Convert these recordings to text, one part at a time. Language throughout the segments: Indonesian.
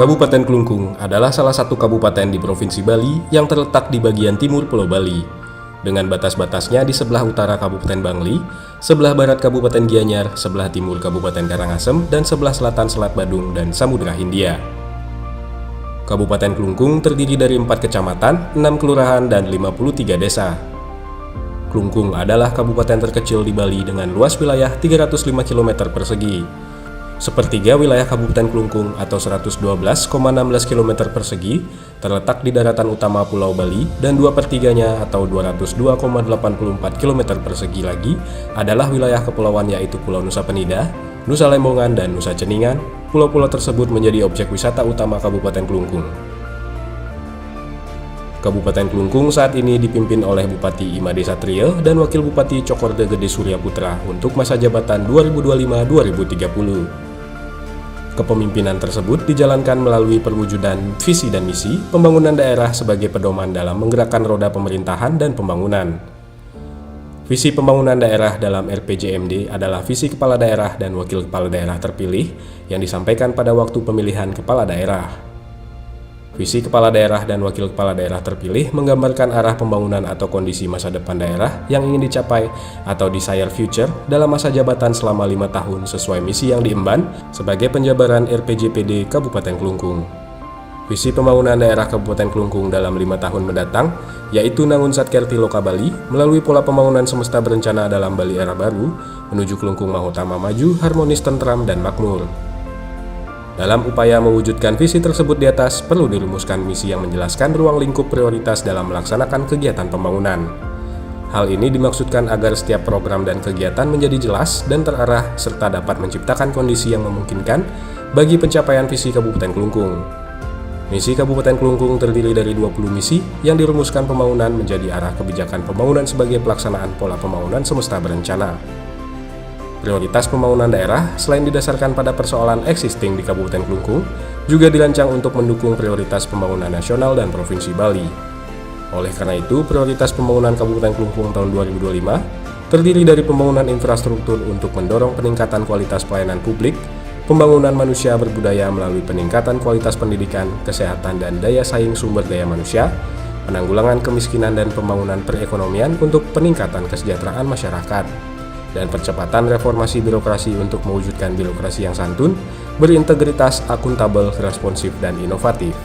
Kabupaten Klungkung adalah salah satu kabupaten di Provinsi Bali yang terletak di bagian timur Pulau Bali, dengan batas-batasnya di sebelah utara Kabupaten Bangli, sebelah barat Kabupaten Gianyar, sebelah timur Kabupaten Karangasem, dan sebelah selatan Selat Badung dan Samudra Hindia. Kabupaten Klungkung terdiri dari 4 kecamatan, 6 kelurahan, dan 53 desa. Klungkung adalah kabupaten terkecil di Bali dengan luas wilayah 305 km persegi. Sepertiga wilayah Kabupaten Klungkung atau 112,16 km persegi terletak di daratan utama Pulau Bali dan 2/3-nya atau 202,84 km persegi lagi adalah wilayah kepulauan yaitu Pulau Nusa Penida, Nusa Lembongan, dan Nusa Ceningan. Pulau-pulau tersebut menjadi objek wisata utama Kabupaten Klungkung. Kabupaten Klungkung saat ini dipimpin oleh Bupati Imade Satrio dan Wakil Bupati Cokorde Gede Surya Putra untuk masa jabatan 2025-2030. Kepemimpinan tersebut dijalankan melalui perwujudan visi dan misi pembangunan daerah sebagai pedoman dalam menggerakkan roda pemerintahan dan pembangunan. Visi pembangunan daerah dalam RPJMD adalah visi kepala daerah dan wakil kepala daerah terpilih yang disampaikan pada waktu pemilihan kepala daerah. Visi kepala daerah dan wakil kepala daerah terpilih menggambarkan arah pembangunan atau kondisi masa depan daerah yang ingin dicapai atau desired future dalam masa jabatan selama 5 tahun sesuai misi yang diemban sebagai penjabaran RPJPD Kabupaten Klungkung. Visi pembangunan daerah Kabupaten Klungkung dalam 5 tahun mendatang yaitu Nangun Satkerti Loka Bali melalui pola pembangunan semesta berencana dalam Bali era baru menuju Klungkung Mahutama maju, harmonis, tentram, dan makmur. Dalam upaya mewujudkan visi tersebut di atas, perlu dirumuskan misi yang menjelaskan ruang lingkup prioritas dalam melaksanakan kegiatan pembangunan. Hal ini dimaksudkan agar setiap program dan kegiatan menjadi jelas dan terarah serta dapat menciptakan kondisi yang memungkinkan bagi pencapaian visi Kabupaten Klungkung. Misi Kabupaten Klungkung terdiri dari 20 misi yang dirumuskan pembangunan menjadi arah kebijakan pembangunan sebagai pelaksanaan pola pembangunan semesta berencana. Prioritas pembangunan daerah selain didasarkan pada persoalan existing di Kabupaten Klungkung, juga dirancang untuk mendukung prioritas pembangunan nasional dan Provinsi Bali. Oleh karena itu, prioritas pembangunan Kabupaten Klungkung tahun 2025 terdiri dari pembangunan infrastruktur untuk mendorong peningkatan kualitas pelayanan publik, pembangunan manusia berbudaya melalui peningkatan kualitas pendidikan, kesehatan, dan daya saing sumber daya manusia, penanggulangan kemiskinan dan pembangunan perekonomian untuk peningkatan kesejahteraan masyarakat, dan percepatan reformasi birokrasi untuk mewujudkan birokrasi yang santun, berintegritas, akuntabel, responsif, dan inovatif.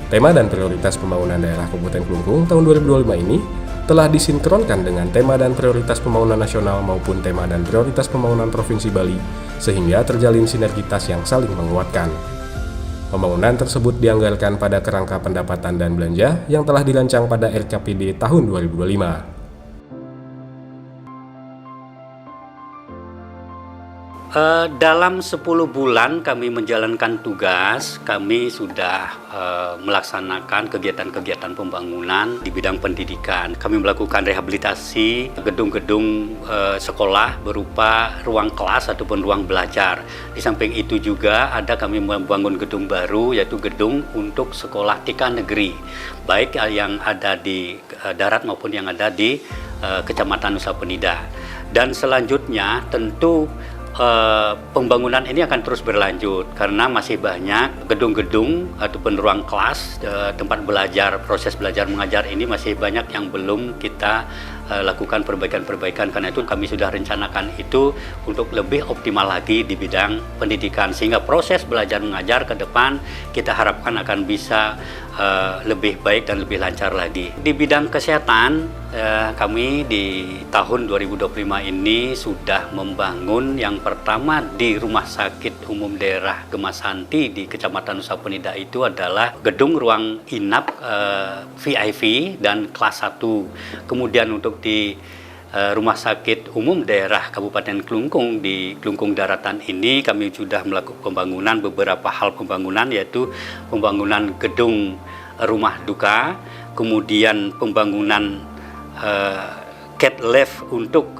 Tema dan prioritas pembangunan daerah Kabupaten Klungkung tahun 2025 ini telah disinkronkan dengan tema dan prioritas pembangunan nasional maupun tema dan prioritas pembangunan Provinsi Bali, sehingga terjalin sinergitas yang saling menguatkan. Pembangunan tersebut dianggarkan pada kerangka pendapatan dan belanja yang telah dirancang pada RKPD tahun 2025. Dalam 10 bulan kami menjalankan tugas, kami sudah melaksanakan kegiatan-kegiatan pembangunan di bidang pendidikan. Kami melakukan rehabilitasi gedung-gedung sekolah berupa ruang kelas ataupun ruang belajar. Di samping itu juga kami membangun gedung baru, yaitu gedung untuk sekolah TK negeri, baik yang ada di darat maupun yang ada di Kecamatan Nusa Penida. Dan selanjutnya tentu pembangunan ini akan terus berlanjut karena masih banyak gedung-gedung ataupun ruang kelas, tempat belajar, proses belajar mengajar ini masih banyak yang belum kita lakukan perbaikan-perbaikan. Karena itu kami sudah rencanakan itu untuk lebih optimal lagi di bidang pendidikan, sehingga proses belajar mengajar ke depan kita harapkan akan bisa lebih baik dan lebih lancar lagi. Di bidang kesehatan, kami di tahun 2025 ini sudah membangun yang pertama di Rumah Sakit Umum Daerah Gemasanti di Kecamatan Nusa Penida itu adalah gedung ruang inap VIP dan kelas 1. Kemudian untuk di Rumah Sakit Umum Daerah Kabupaten Klungkung di Klungkung Daratan ini kami sudah melakukan pembangunan beberapa hal pembangunan, yaitu pembangunan gedung rumah duka, kemudian pembangunan cath lab untuk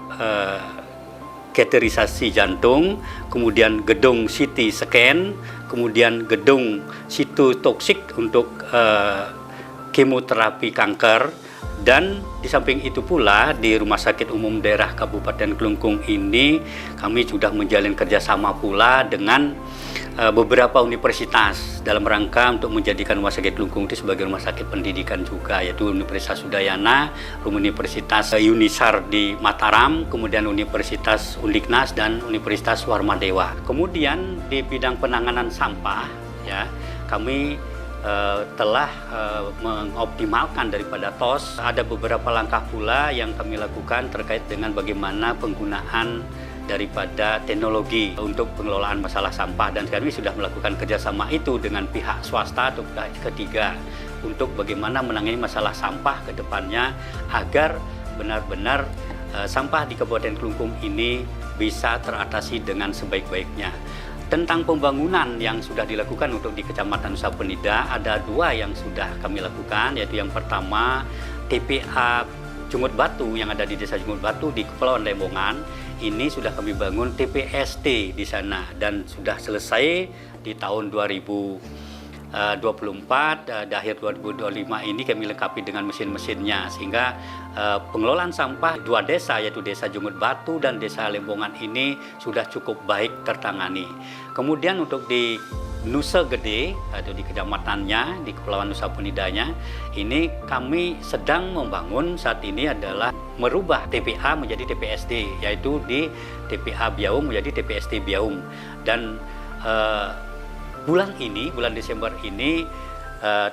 kateterisasi jantung, kemudian gedung CT scan, kemudian gedung sitotoksik untuk kemoterapi kanker, Dan di samping itu pula di Rumah Sakit Umum Daerah Kabupaten Klungkung ini kami sudah menjalin kerjasama pula dengan beberapa universitas dalam rangka untuk menjadikan Rumah Sakit Klungkung itu sebagai rumah sakit pendidikan juga, yaitu Universitas Udayana, Universitas Yunisar di Mataram, kemudian Universitas Undiknas dan Universitas Warmadewa. Kemudian di bidang penanganan sampah, ya, kami telah mengoptimalkan daripada TOS. Ada beberapa langkah pula yang kami lakukan terkait dengan bagaimana penggunaan daripada teknologi untuk pengelolaan masalah sampah, dan kami sudah melakukan kerjasama itu dengan pihak swasta atau pihak ketiga untuk bagaimana menangani masalah sampah ke depannya agar benar-benar sampah di Kabupaten Klungkung ini bisa teratasi dengan sebaik-baiknya. Tentang pembangunan yang sudah dilakukan untuk di Kecamatan Nusa Penida, ada 2 yang sudah kami lakukan, yaitu yang pertama TPA Jungut Batu yang ada di Desa Jungut Batu di Kepulauan Lembongan. Ini sudah kami bangun TPST di sana dan sudah selesai di tahun 2024, di akhir 2025 ini kami lengkapi dengan mesin-mesinnya, sehingga pengelolaan sampah 2 desa, yaitu Desa Jungut Batu dan Desa Lembongan ini sudah cukup baik tertangani. Kemudian untuk di Nusa Gede atau di kecamatannya di Kepulauan Nusa Penidanya, ini kami sedang membangun saat ini adalah merubah TPA menjadi TPSD, yaitu di TPA Biaum menjadi TPSD Biaum. Dan bulan Desember ini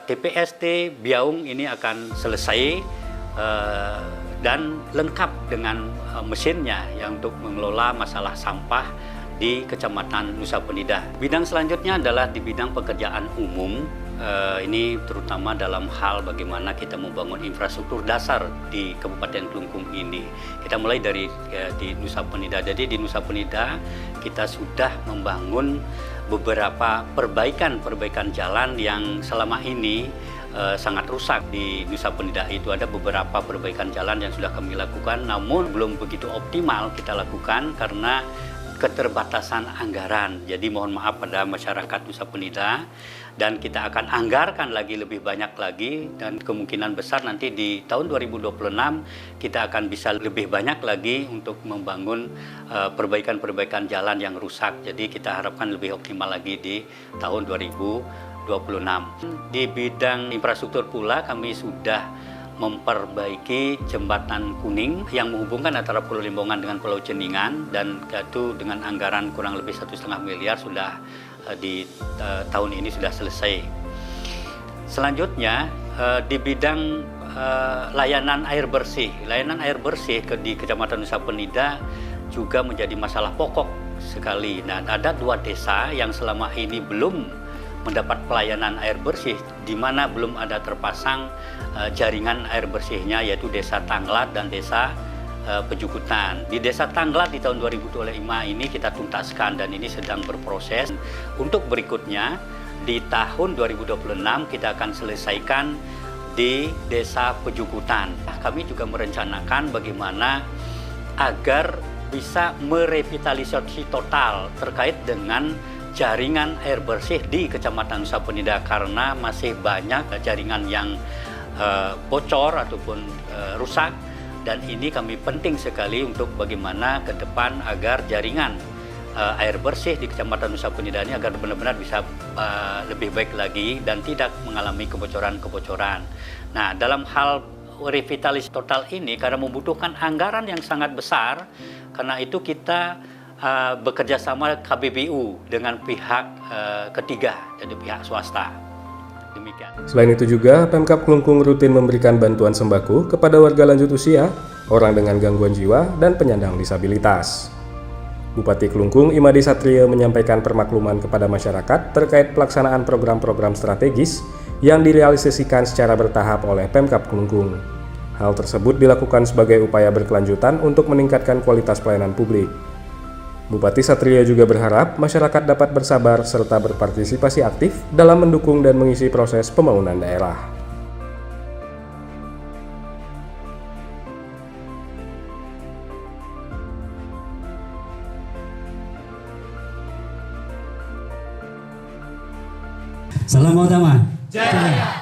TPSD Biaum ini akan selesai dan lengkap dengan mesinnya yang untuk mengelola masalah sampah di Kecamatan Nusa Penida. Bidang selanjutnya adalah di bidang pekerjaan umum. Ini terutama dalam hal bagaimana kita membangun infrastruktur dasar di Kabupaten Klungkung ini. Kita mulai dari di Nusa Penida. Jadi di Nusa Penida kita sudah membangun beberapa perbaikan jalan yang selama ini sangat rusak. Di Nusa Penida itu ada beberapa perbaikan jalan yang sudah kami lakukan, namun belum begitu optimal kita lakukan karena keterbatasan anggaran. Jadi mohon maaf pada masyarakat Nusa Penida, dan kita akan anggarkan lagi lebih banyak lagi, dan kemungkinan besar nanti di tahun 2026 kita akan bisa lebih banyak lagi untuk membangun perbaikan jalan yang rusak. Jadi kita harapkan lebih optimal lagi di tahun 2026. Di bidang infrastruktur pula kami sudah memperbaiki jembatan kuning yang menghubungkan antara Pulau Lembongan dengan Pulau Ceningan, dan itu dengan anggaran kurang lebih 1,5 miliar sudah di tahun ini sudah selesai. Selanjutnya di bidang layanan air bersih di Kecamatan Nusa Penida juga menjadi masalah pokok sekali. Nah, ada 2 desa yang selama ini belum mendapat pelayanan air bersih, di mana belum ada terpasang jaringan air bersihnya, yaitu Desa Tanglat dan Desa Pejukutan. Di Desa Tanglat di tahun 2025 ini kita tuntaskan dan ini sedang berproses. Untuk berikutnya di tahun 2026 kita akan selesaikan di Desa Pejukutan. Kami juga merencanakan bagaimana agar bisa merevitalisasi total terkait dengan jaringan air bersih di Kecamatan Nusa Penida, karena masih banyak jaringan yang bocor ataupun rusak, dan ini kami penting sekali untuk bagaimana ke depan agar jaringan air bersih di Kecamatan Nusa Penida ini agar benar-benar bisa lebih baik lagi dan tidak mengalami kebocoran-kebocoran. Nah, dalam hal revitalisasi total ini karena membutuhkan anggaran yang sangat besar, karena itu kita bekerja sama KBBU dengan pihak ketiga, jadi pihak swasta. Demikian. Selain itu juga, Pemkab Klungkung rutin memberikan bantuan sembako kepada warga lanjut usia, orang dengan gangguan jiwa, dan penyandang disabilitas. Bupati Klungkung Imade Satrio menyampaikan permakluman kepada masyarakat terkait pelaksanaan program-program strategis yang direalisasikan secara bertahap oleh Pemkab Klungkung. Hal tersebut dilakukan sebagai upaya berkelanjutan untuk meningkatkan kualitas pelayanan publik. Bupati Satrio juga berharap masyarakat dapat bersabar serta berpartisipasi aktif dalam mendukung dan mengisi proses pembangunan daerah. Salam utama. Jaya.